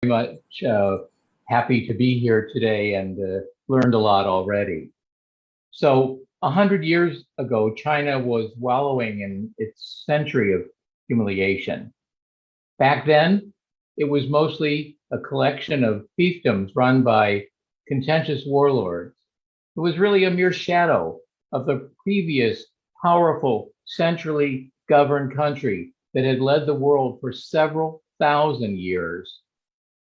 much happy to be here today and learned a lot already. So 100 years ago, China was wallowing in its century of humiliation. Back then, it was mostly a collection of fiefdoms run by contentious warlords. It was really a mere shadow of the previous powerful, centrally governed country that had led the world for several thousand years.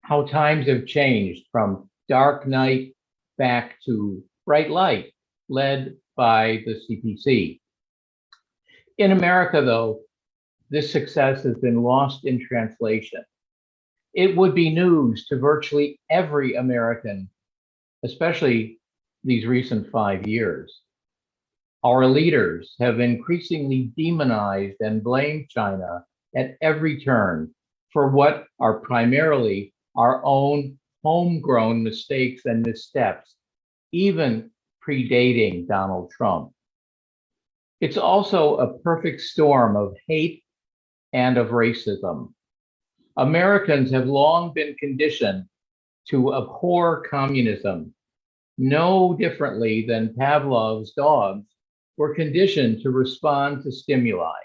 How times have changed from dark night back to bright light, led by the CPC. In America, though, this success has been lost in translation. It would be news to virtually every American, especially these recent 5 years. Our leaders have increasingly demonized and blamed China at every turn for what are primarily our own homegrown mistakes and missteps, even predating Donald Trump. It's also a perfect storm of hate and of racism. Americans have long been conditioned to abhor communism, no differently than Pavlov's dogs were conditioned to respond to stimuli.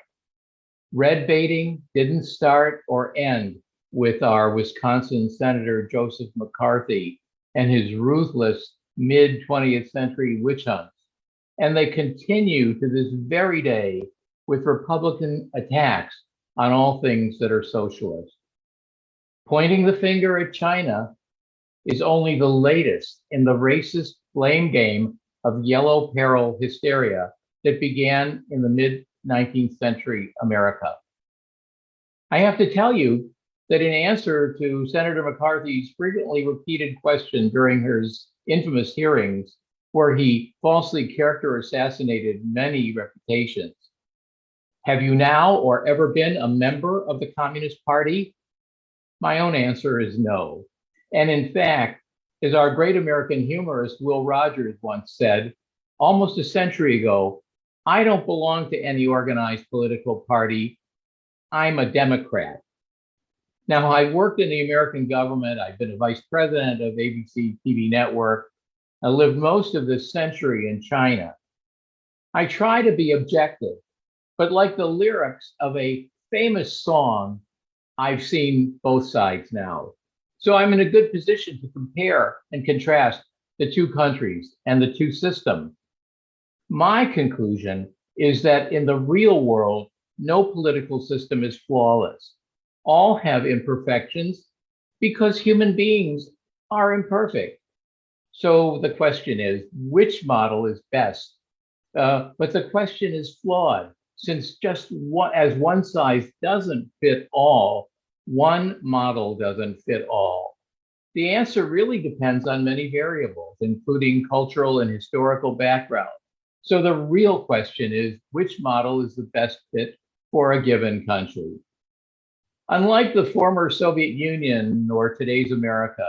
Red baiting didn't start or end with our Wisconsin Senator Joseph McCarthy and his ruthless mid-20th century witch hunts. And they continue to this very day with Republican attacks on all things that are socialist. Pointing the finger at China is only the latest in the racist blame game of yellow peril hysteria that began in the mid-19th century America. I have to tell you that in answer to Senator McCarthy's frequently repeated question during his infamous hearings, where he falsely character assassinated many reputations, have you now or ever been a member of the Communist Party? My own answer is no. And in fact, as our great American humorist Will Rogers once said, almost a century ago, I don't belong to any organized political party. I'm a Democrat. Now, I worked in the American government. I've been a vice president of ABC TV network. I lived most of this century in China. I try to be objective, but like the lyrics of a famous song, I've seen both sides now. So I'm in a good position to compare and contrast the two countries and the two systems. My conclusion is that in the real world, no political system is flawless. All have imperfections because human beings are imperfect. So the question is, which model is best? But the question is flawed, since just as one size doesn't fit all, one model doesn't fit all. The answer really depends on many variables, including cultural and historical background. So the real question is, which model is the best fit for a given country? Unlike the former Soviet Union or today's America,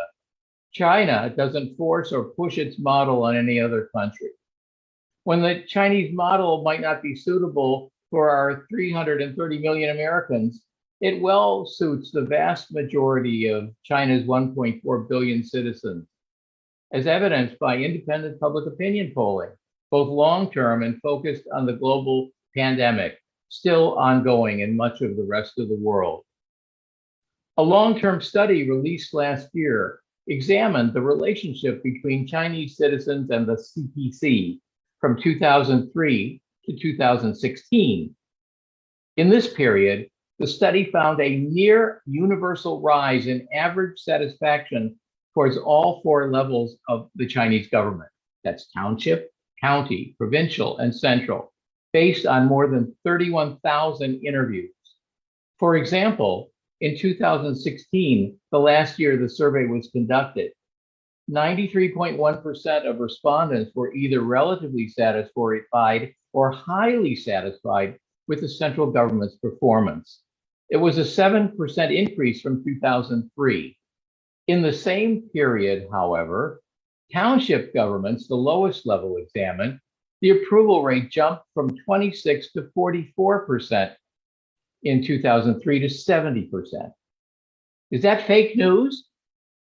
China doesn't force or push its model on any other country. When the Chinese model might not be suitable for our 330 million Americans, it well suits the vast majority of China's 1.4 billion citizens, as evidenced by independent public opinion polling, both long-term and focused on the global pandemic, still ongoing in much of the rest of the world. A long-term study released last year examined the relationship between Chinese citizens and the CPC from 2003 to 2016. In this period, the study found a near universal rise in average satisfaction towards all four levels of the Chinese government. That's township, county, provincial, and central, based on more than 31,000 interviews. For example, in 2016, the last year the survey was conducted, 93.1% of respondents were either relatively satisfied or highly satisfied with the central government's performance. It was a 7% increase from 2003. In the same period, however, township governments, the lowest level examined, the approval rate jumped from 26 to 44% in 2003 to 70%. Is that fake news?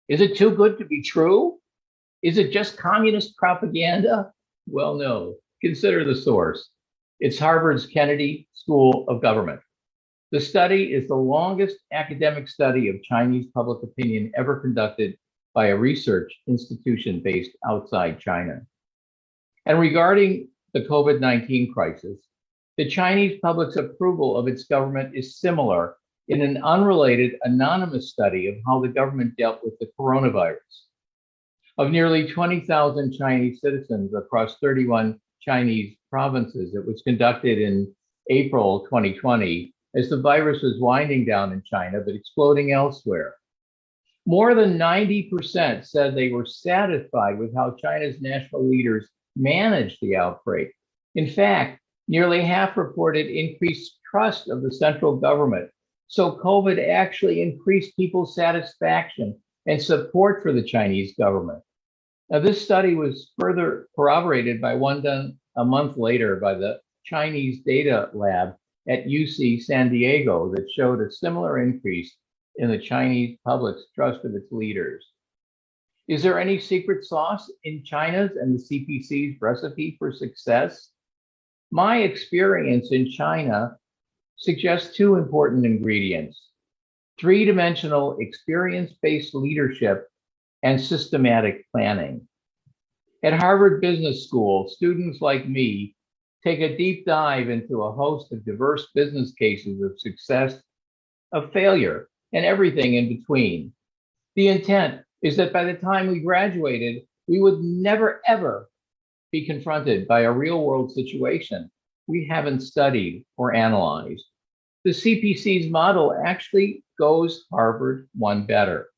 Is it too good to be true? Is it just communist propaganda? Well, no. Consider the source. It's Harvard's Kennedy School of Government. The study is the longest academic study of Chinese public opinion ever conducted by a research institution based outside China. And regarding the COVID-19 crisis, the Chinese public's approval of its government is similar in an unrelated anonymous study of how the government dealt with the coronavirus. Of nearly 20,000 Chinese citizens across 31 Chinese provinces, it was conducted in April 2020 as the virus was winding down in China but exploding elsewhere. More than 90% said they were satisfied with how China's national leaders managed the outbreak. In fact, nearly half reported increased trust of the central government. So COVID actually increased people's satisfaction and support for the Chinese government. Now, this study was further corroborated by one done a month later by the Chinese Data Lab at UC San Diego that showed a similar increase in the Chinese public's trust of its leaders. Is there any secret sauce in China's and the CPC's recipe for success? My experience in China suggests two important ingredients: three-dimensional experience-based leadership and systematic planning. At Harvard Business School, students like me take a deep dive into a host of diverse business cases of success, of failure, and everything in between. The intent is that by the time we graduated, we would never, ever be confronted by a real-world situation we haven't studied or analyzed. The CPC's model actually goes Harvard one better.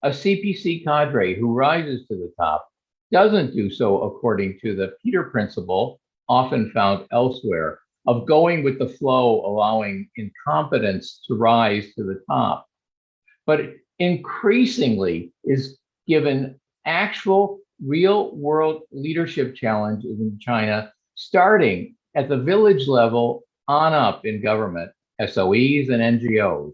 A CPC cadre who rises to the top doesn't do so according to the Peter principle, often found elsewhere, of going with the flow, allowing incompetence to rise to the top, but increasingly is given actual real-world leadership challenges in China, starting at the village level on up in government, SOEs and NGOs,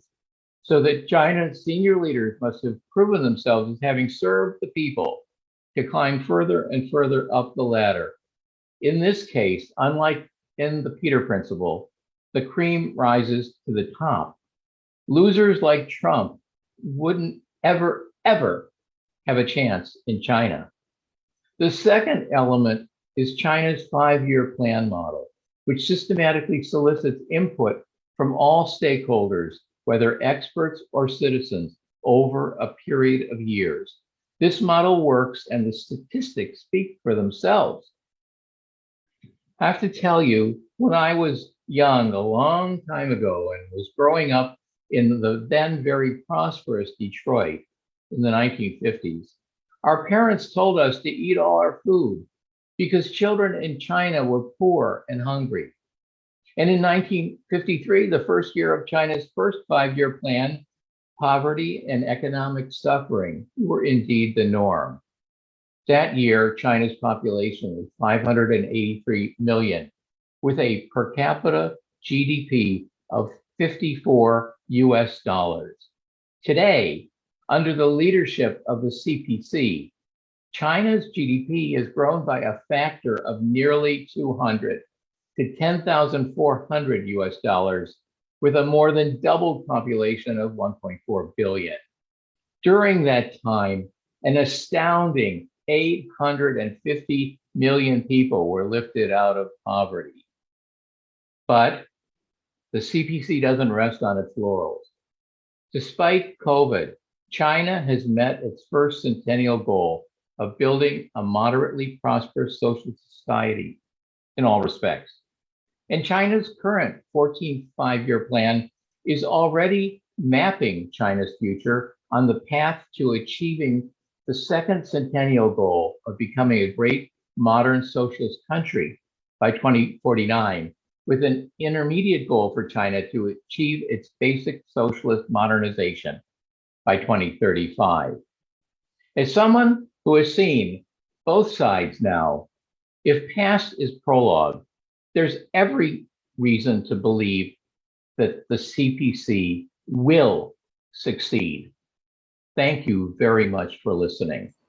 so that China's senior leaders must have proven themselves as having served the people to climb further and further up the ladder. In this case, unlike in the Peter principle, the cream rises to the top. Losers like Trump wouldn't ever, ever have a chance in China. The second element is China's 5-year plan model, which systematically solicits input from all stakeholders, whether experts or citizens, over a period of years. This model works and the statistics speak for themselves. I have to tell you, when I was young, a long time ago, and was growing up in the then very prosperous Detroit in the 1950s, our parents told us to eat all our food because children in China were poor and hungry. And in 1953, the first year of China's first 5-year plan, poverty and economic suffering were indeed the norm. That year, China's population was 583 million, with a per capita GDP of 54 US dollars. Today, under the leadership of the CPC, China's GDP has grown by a factor of nearly 200 to 10,400 US dollars, with a more than doubled population of 1.4 billion. During that time, an astounding 850 million people were lifted out of poverty. But the CPC doesn't rest on its laurels. Despite COVID, China has met its first centennial goal of building a moderately prosperous social society in all respects. And China's current 14th 5-year plan is already mapping China's future on the path to achieving the second centennial goal of becoming a great modern socialist country by 2049, with an intermediate goal for China to achieve its basic socialist modernization by 2035. As someone who has seen both sides now, if past is prologue, there's every reason to believe that the CPC will succeed. Thank you very much for listening.